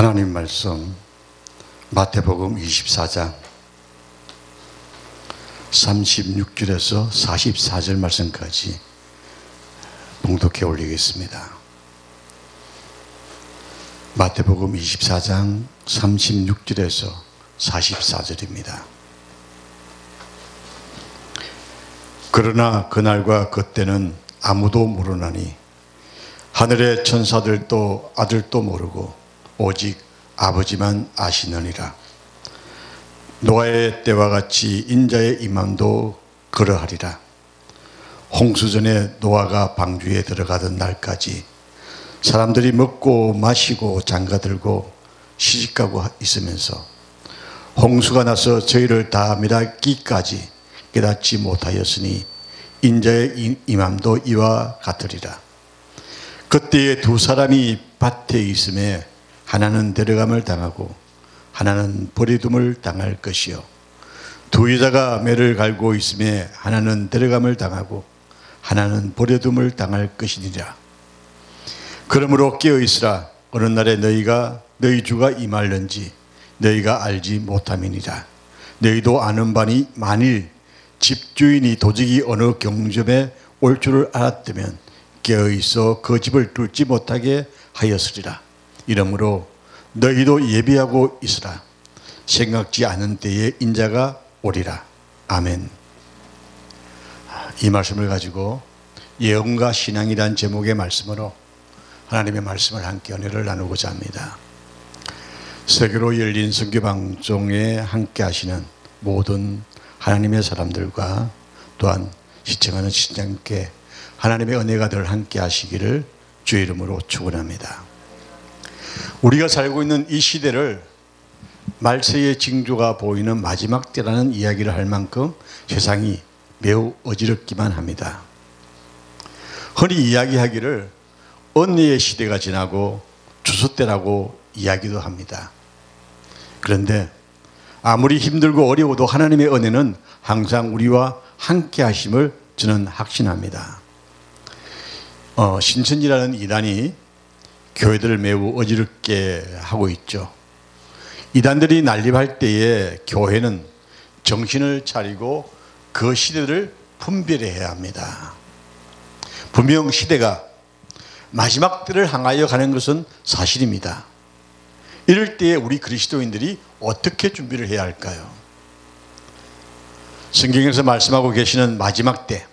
하나님 말씀 마태복음 24장 36절에서 44절 말씀까지 봉독해 올리겠습니다. 마태복음 24장 36절에서 44절입니다. 그러나 그날과 그때는 아무도 모르나니 하늘의 천사들도 아들도 모르고 오직 아버지만 아시느니라. 노아의 때와 같이 인자의 임함도 그러하리라. 홍수전에 노아가 방주에 들어가던 날까지 사람들이 먹고 마시고 장가들고 시집가고 있으면서 홍수가 나서 저희를 다 멸하기까지 깨닫지 못하였으니 인자의 임함도 이와 같으리라. 그때에 두 사람이 밭에 있음에 하나는 데려감을 당하고 하나는 버려둠을 당할 것이요, 두 여자가 매를 갈고 있음에 하나는 데려감을 당하고 하나는 버려둠을 당할 것이니라. 그러므로 깨어있으라. 어느 날에 너희 주가 임할는지 너희가 알지 못함이니라. 너희도 아는 바니 만일 집주인이 도적이 어느 경점에 올 줄을 알았다면 깨어있어 그 집을 뚫지 못하게 하였으리라. 이러므로 너희도 예비하고 있으라. 생각지 않은 때에 인자가 오리라. 아멘. 이 말씀을 가지고 예언과 신앙이란 제목의 말씀으로 하나님의 말씀을 함께 은혜를 나누고자 합니다. 세계로 열린 선교방송에 함께 하시는 모든 하나님의 사람들과 또한 시청하는 시청자께 하나님의 은혜가 늘 함께 하시기를 주의 이름으로 축원합니다. 우리가 살고 있는 이 시대를 말세의 징조가 보이는 마지막 때라는 이야기를 할 만큼 세상이 매우 어지럽기만 합니다. 흔히 이야기하기를 언니의 시대가 지나고 주소 때라고 이야기도 합니다. 그런데 아무리 힘들고 어려워도 하나님의 은혜는 항상 우리와 함께 하심을 저는 확신합니다. 신천지라는 이단이 교회들을 매우 어지럽게 하고 있죠. 이단들이 난립할 때에 교회는 정신을 차리고 그 시대를 분별해야 합니다. 분명 시대가 마지막 때를 향하여 가는 것은 사실입니다. 이럴 때에 우리 그리스도인들이 어떻게 준비를 해야 할까요? 성경에서 말씀하고 계시는 마지막 때,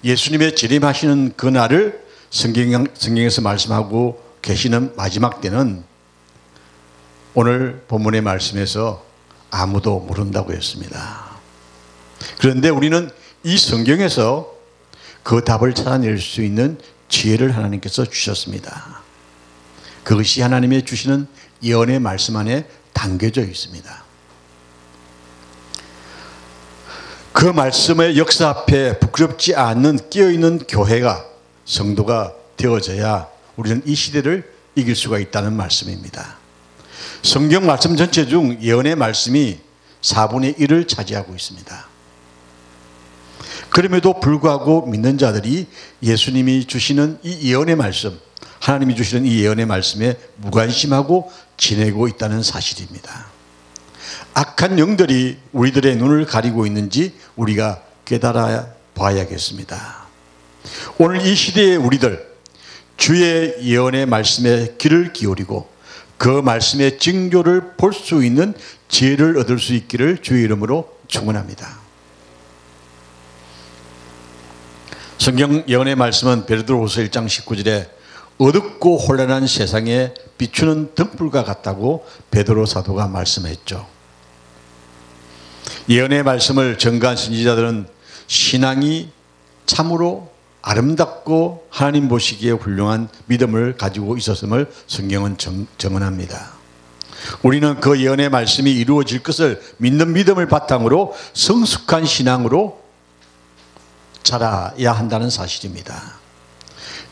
예수님의 재림하시는 그날을 성경에서 말씀하고 계시는 마지막 때는 오늘 본문의 말씀에서 아무도 모른다고 했습니다. 그런데 우리는 이 성경에서 그 답을 찾아낼 수 있는 지혜를 하나님께서 주셨습니다. 그것이 하나님의 주시는 예언의 말씀 안에 담겨져 있습니다. 그 말씀의 역사 앞에 부끄럽지 않는 깨어있는 교회가, 성도가 되어져야 우리는 이 시대를 이길 수가 있다는 말씀입니다. 성경 말씀 전체 중 예언의 말씀이 4분의 1을 차지하고 있습니다. 그럼에도 불구하고 믿는 자들이 예수님이 주시는 이 예언의 말씀, 하나님이 주시는 이 예언의 말씀에 무관심하고 지내고 있다는 사실입니다. 악한 영들이 우리들의 눈을 가리고 있는지 우리가 깨달아 봐야겠습니다. 오늘 이 시대의 우리들, 주의 예언의 말씀에 귀를 기울이고 그 말씀의 징조를 볼 수 있는 지혜를 얻을 수 있기를 주의 이름으로 축원합니다. 성경 예언의 말씀은 베드로후서 1장 19절에 어둡고 혼란한 세상에 비추는 등불과 같다고 베드로 사도가 말씀했죠. 예언의 말씀을 전가한 선지자들은 신앙이 참으로 아름답고 하나님 보시기에 훌륭한 믿음을 가지고 있었음을 성경은 증언합니다. 우리는 그 예언의 말씀이 이루어질 것을 믿는 믿음을 바탕으로 성숙한 신앙으로 자라야 한다는 사실입니다.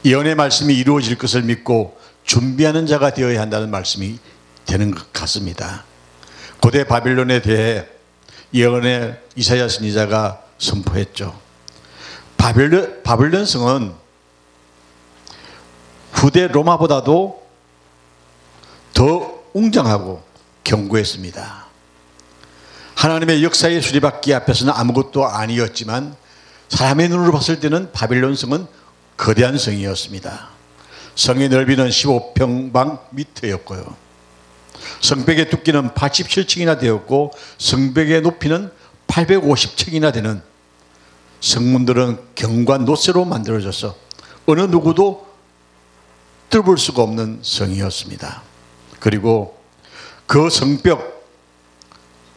예언의 말씀이 이루어질 것을 믿고 준비하는 자가 되어야 한다는 말씀이 되는 것 같습니다. 고대 바빌론에 대해 예언의 이사야 선지자가 선포했죠. 바빌론 성은 후대 로마보다도 더 웅장하고 견고했습니다. 하나님의 역사의 수리받기 앞에서는 아무것도 아니었지만 사람의 눈으로 봤을 때는 바벨론 성은 거대한 성이었습니다. 성의 넓이는 15평방미터였고요. 성벽의 두께는 87층이나 되었고 성벽의 높이는 850층이나 되는, 성문들은 경관 노쇠로 만들어져서 어느 누구도 뚫을 수가 없는 성이었습니다. 그리고 그 성벽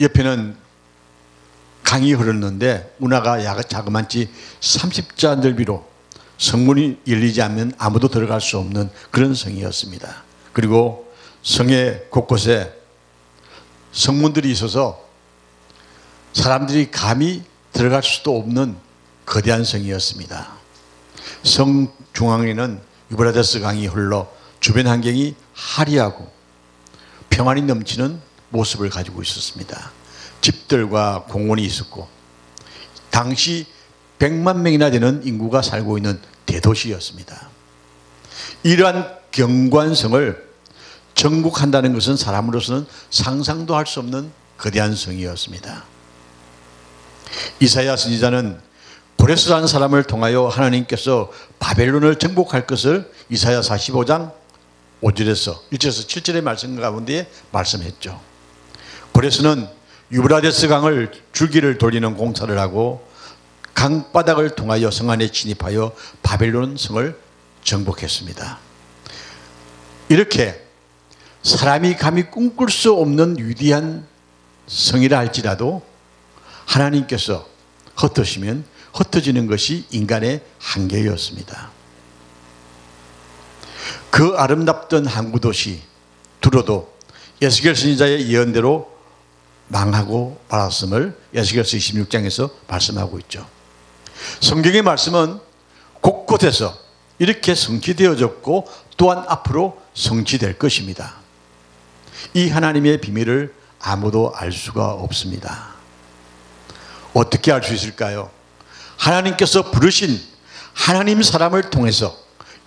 옆에는 강이 흐르는데 운하가 자그만치 30자 넓이로 성문이 열리지 않으면 아무도 들어갈 수 없는 그런 성이었습니다. 그리고 성의 곳곳에 성문들이 있어서 사람들이 감히 들어갈 수도 없는 거대한 성이었습니다. 성 중앙에는 유브라데스 강이 흘러 주변 환경이 화려하고 평안이 넘치는 모습을 가지고 있었습니다. 집들과 공원이 있었고 당시 100만 명이나 되는 인구가 살고 있는 대도시였습니다. 이러한 경관성을 정복한다는 것은 사람으로서는 상상도 할 수 없는 거대한 성이었습니다. 이사야 선지자는 고레스라는 사람을 통하여 하나님께서 바벨론을 정복할 것을 이사야 45장 5절에서 1절에서 7절의 말씀 가운데 말씀했죠. 고레스는 유브라데스 강을 줄기를 돌리는 공사를 하고 강바닥을 통하여 성 안에 진입하여 바벨론 성을 정복했습니다. 이렇게 사람이 감히 꿈꿀 수 없는 위대한 성이라 할지라도 하나님께서 흩으시면 흩어지는 것이 인간의 한계였습니다. 그 아름답던 항구 도시 두로도 에스겔 선지자의 예언대로 망하고 말았음을 에스겔서 26장에서 말씀하고 있죠. 성경의 말씀은 곳곳에서 이렇게 성취되어졌고 또한 앞으로 성취될 것입니다. 이 하나님의 비밀을 아무도 알 수가 없습니다. 어떻게 알 수 있을까요? 하나님께서 부르신 하나님 사람을 통해서,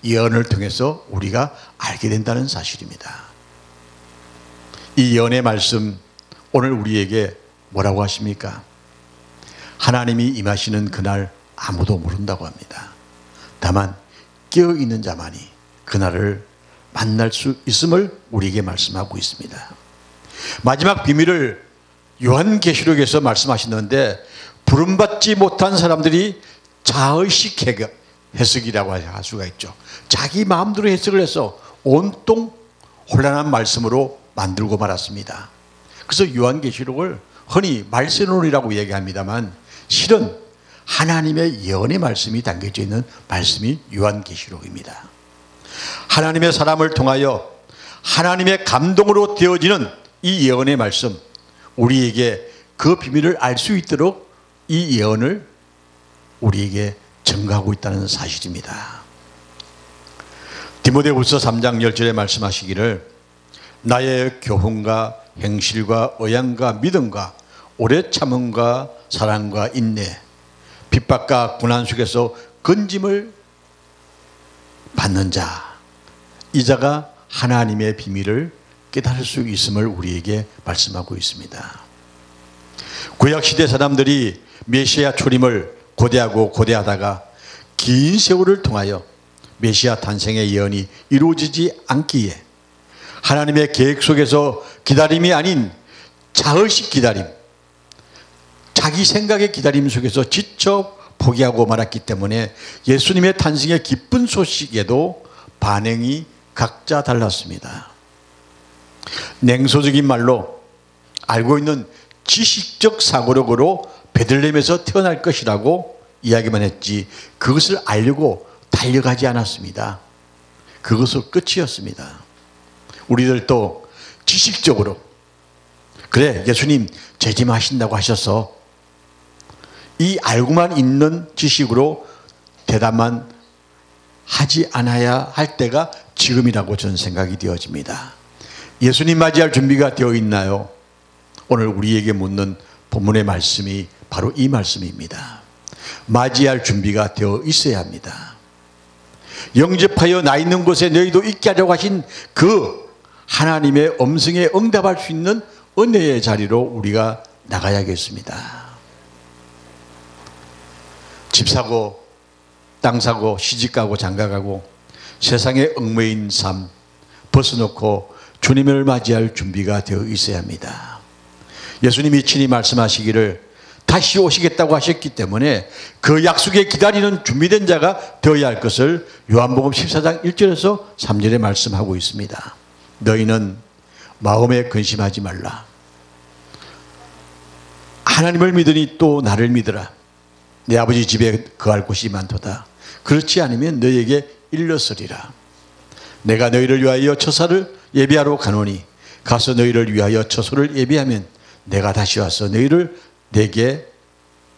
예언을 통해서 우리가 알게 된다는 사실입니다. 이 예언의 말씀, 오늘 우리에게 뭐라고 하십니까? 하나님이 임하시는 그날 아무도 모른다고 합니다. 다만 깨어있는 자만이 그날을 만날 수 있음을 우리에게 말씀하고 있습니다. 마지막 비밀을 요한계시록에서 말씀하시는데, 부름받지 못한 사람들이 자의식 해석이라고 할 수가 있죠. 자기 마음대로 해석을 해서 온통 혼란한 말씀으로 만들고 말았습니다. 그래서 요한계시록을 흔히 말세론이라고 얘기합니다만 실은 하나님의 예언의 말씀이 담겨져 있는 말씀이 요한계시록입니다. 하나님의 사람을 통하여 하나님의 감동으로 되어지는 이 예언의 말씀, 우리에게 그 비밀을 알 수 있도록 이 예언을 우리에게 증거하고 있다는 사실입니다. 디모데후서 3장 10절에 말씀하시기를 나의 교훈과 행실과 의향과 믿음과 오래 참음과 사랑과 인내, 핍박과 고난 속에서 건짐을 받는 자, 이 자가 하나님의 비밀을 깨달을 수 있음을 우리에게 말씀하고 있습니다. 구약시대 사람들이 메시아 초림을 고대하다가 긴 세월을 통하여 메시아 탄생의 예언이 이루어지지 않기에 하나님의 계획 속에서 기다림이 아닌 자의식 기다림, 자기 생각의 기다림 속에서 지쳐 포기하고 말았기 때문에 예수님의 탄생의 기쁜 소식에도 반응이 각자 달랐습니다. 냉소적인 말로 알고 있는 지식적 사고력으로 베들레헴에서 태어날 것이라고 이야기만 했지 그것을 알려고 달려가지 않았습니다. 그것은 끝이었습니다. 우리들도 지식적으로 그래 예수님 재림하신다고 하셔서 이 알고만 있는 지식으로 대답만 하지 않아야 할 때가 지금이라고 저는 생각이 되어집니다. 예수님 맞이할 준비가 되어 있나요? 오늘 우리에게 묻는 본문의 말씀이 바로 이 말씀입니다. 맞이할 준비가 되어 있어야 합니다. 영접하여 나 있는 곳에 너희도 있게 하려고 하신 그 하나님의 음성에 응답할 수 있는 은혜의 자리로 우리가 나가야겠습니다. 집 사고 땅 사고 시집 가고 장가 가고 세상에 얽매인 삶 벗어놓고 주님을 맞이할 준비가 되어 있어야 합니다. 예수님이 친히 말씀하시기를 다시 오시겠다고 하셨기 때문에 그 약속에 기다리는 준비된 자가 되어야 할 것을 요한복음 14장 1절에서 3절에 말씀하고 있습니다. 너희는 마음에 근심하지 말라. 하나님을 믿으니 또 나를 믿으라. 내 아버지 집에 거할 곳이 많도다. 그렇지 않으면 너희에게 일렀으리라. 내가 너희를 위하여 처사를 예비하러 가노니 가서 너희를 위하여 처소를 예비하면 내가 다시 와서 너희를 내게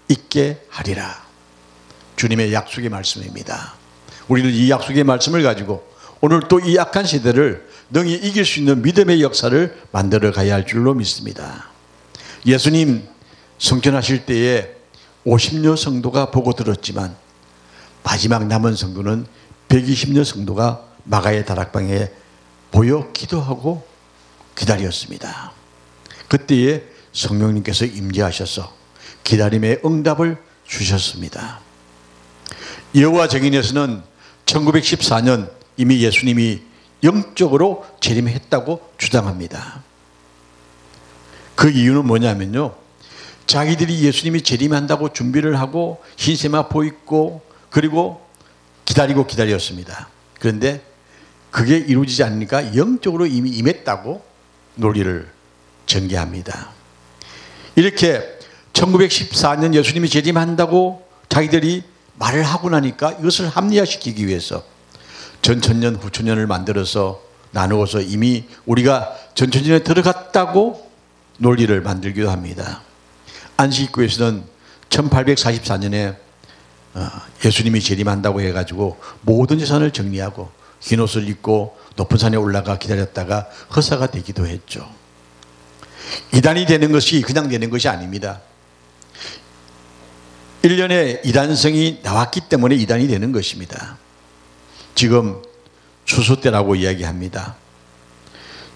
있게 하리라. 주님의 약속의 말씀입니다. 우리는 이 약속의 말씀을 가지고 오늘 또 이 악한 시대를 능히 이길 수 있는 믿음의 역사를 만들어 가야 할 줄로 믿습니다. 예수님 성천하실 때에 50여 성도가 보고 들었지만 마지막 남은 성도는 120여 성도가 마가의 다락방에 보여 기도하고 기다렸습니다. 그때에 성령님께서 임재하셔서 기다림의 응답을 주셨습니다. 여호와 증인에서는 1914년 이미 예수님이 영적으로 재림했다고 주장합니다. 그 이유는 뭐냐면요, 자기들이 예수님이 재림한다고 준비를 하고 흰세마포 입고 그리고 기다리고 기다렸습니다. 그런데 그게 이루어지지 않으니까 영적으로 이미 임했다고 논리를 전개합니다. 이렇게 1914년 예수님이 재림한다고 자기들이 말을 하고 나니까 이것을 합리화시키기 위해서 전천년 후천년을 만들어서 나누어서 이미 우리가 전천년에 들어갔다고 논리를 만들기도 합니다. 안식교에서는 1844년에 예수님이 재림한다고 해가지고 모든 재산을 정리하고 흰 옷을 입고 높은 산에 올라가 기다렸다가 허사가 되기도 했죠. 이단이 되는 것이 그냥 되는 것이 아닙니다. 1년에 이단성이 나왔기 때문에 이단이 되는 것입니다. 지금 추수 때라고 이야기합니다.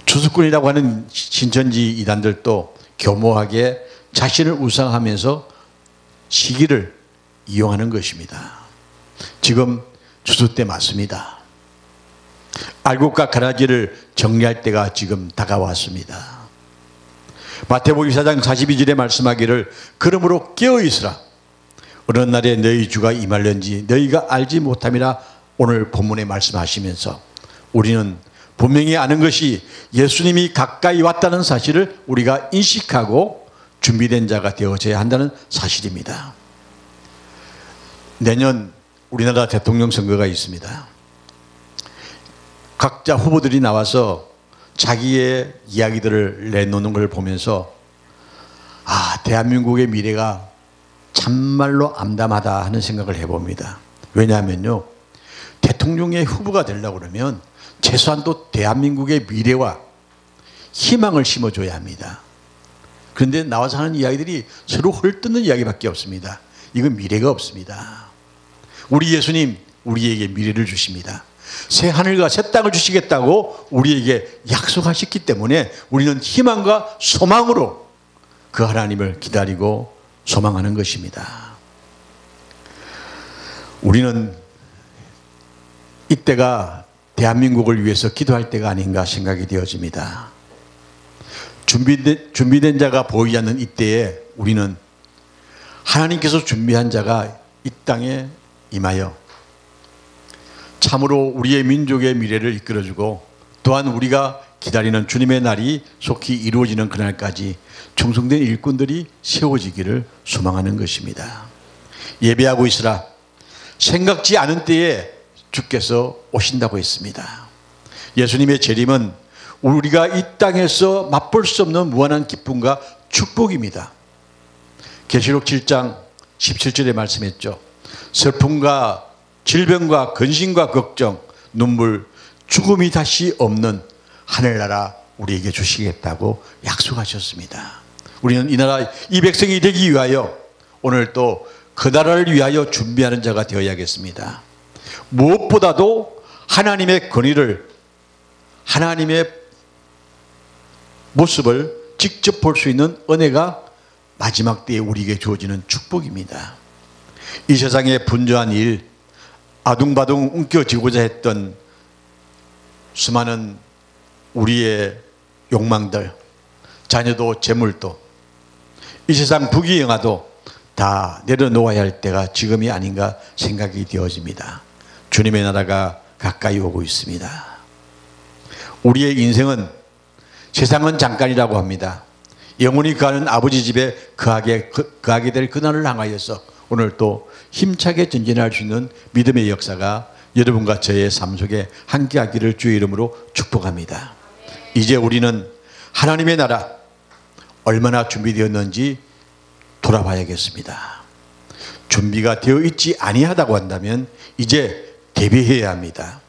추수꾼이라고 하는 신천지 이단들도 교모하게 자신을 우상하면서 시기를 이용하는 것입니다. 지금 추수 때 맞습니다. 알곡과 가라지를 정리할 때가 지금 다가왔습니다. 마태복음 4장 42절에 말씀하기를 그러므로 깨어있으라. 어느 날에 너희 주가 임할는지 너희가 알지 못함이라 오늘 본문에 말씀하시면서 우리는 분명히 아는 것이 예수님이 가까이 왔다는 사실을 우리가 인식하고 준비된 자가 되어져야 한다는 사실입니다. 내년 우리나라 대통령 선거가 있습니다. 각자 후보들이 나와서 자기의 이야기들을 내놓는 걸 보면서 대한민국의 미래가 참말로 암담하다 하는 생각을 해봅니다. 왜냐하면요, 대통령의 후보가 되려고 그러면 최소한도 대한민국의 미래와 희망을 심어줘야 합니다. 그런데 나와서 하는 이야기들이 서로 헐뜯는 이야기밖에 없습니다. 이건 미래가 없습니다. 우리 예수님 우리에게 미래를 주십니다. 새 하늘과 새 땅을 주시겠다고 우리에게 약속하셨기 때문에 우리는 희망과 소망으로 그 하나님을 기다리고 소망하는 것입니다. 우리는 이때가 대한민국을 위해서 기도할 때가 아닌가 생각이 되어집니다. 준비된 자가 보이지 않는 이때에 우리는 하나님께서 준비한 자가 이 땅에 임하여 참으로 우리의 민족의 미래를 이끌어주고 또한 우리가 기다리는 주님의 날이 속히 이루어지는 그날까지 충성된 일꾼들이 세워지기를 소망하는 것입니다. 예배하고 있으라. 생각지 않은 때에 주께서 오신다고 했습니다. 예수님의 재림은 우리가 이 땅에서 맛볼 수 없는 무한한 기쁨과 축복입니다. 계시록 7장 17절에 말씀했죠. 슬픔과 질병과 근심과 걱정, 눈물, 죽음이 다시 없는 하늘나라 우리에게 주시겠다고 약속하셨습니다. 우리는 이 나라 이 백성이 되기 위하여 오늘 또 그 나라를 위하여 준비하는 자가 되어야겠습니다. 무엇보다도 하나님의 권위를, 하나님의 모습을 직접 볼 수 있는 은혜가 마지막 때에 우리에게 주어지는 축복입니다. 이 세상의 분주한 일, 아둥바둥 움켜쥐고자 했던 수많은 우리의 욕망들, 자녀도 재물도, 이 세상 부귀영화도 다 내려놓아야 할 때가 지금이 아닌가 생각이 되어집니다. 주님의 나라가 가까이 오고 있습니다. 우리의 인생은, 세상은 잠깐이라고 합니다. 영원히 가는 아버지 집에 거하게 될 그날을 향하여서 오늘 또 힘차게 전진할 수 있는 믿음의 역사가 여러분과 저의 삶 속에 함께하기를 주의 이름으로 축복합니다. 이제 우리는 하나님의 나라 얼마나 준비되었는지 돌아봐야겠습니다. 준비가 되어 있지 아니하다고 한다면 이제 대비해야 합니다.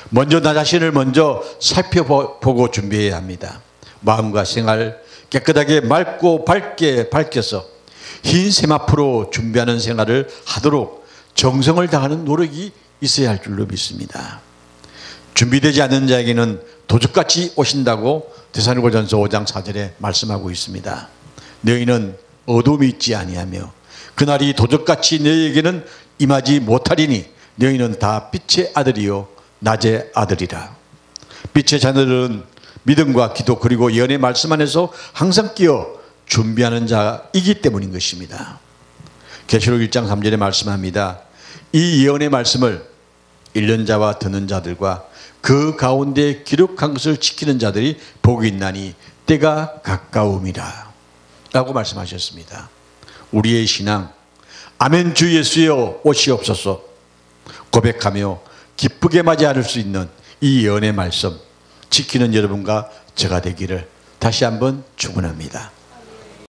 먼저 나 자신을 먼저 살펴보고 준비해야 합니다. 마음과 생활 깨끗하게 맑고 밝게 밝혀서 흰 세마포로 준비하는 생활을 하도록 정성을 다하는 노력이 있어야 할 줄로 믿습니다. 준비되지 않는 자에게는 도적같이 오신다고 데살로니가전서 5장 4절에 말씀하고 있습니다. 너희는 어둠이 있지 아니하며 그날이 도적같이 너희에게는 임하지 못하리니 너희는 다 빛의 아들이요 낮의 아들이라. 빛의 자녀들은 믿음과 기도 그리고 예언의 말씀 안에서 항상 끼어 준비하는 자이기 때문인 것입니다. 계시록 1장 3절에 말씀합니다. 이 예언의 말씀을 읽는 자와 듣는 자들과 그 가운데 기록한 것을 지키는 자들이 복이 있나니 때가 가까움이라 라고 말씀하셨습니다. 우리의 신앙, 아멘 주 예수여 오시옵소서 고백하며 기쁘게 맞이할 수 있는 이 예언의 말씀 지키는 여러분과 제가 되기를 다시 한번 축원합니다.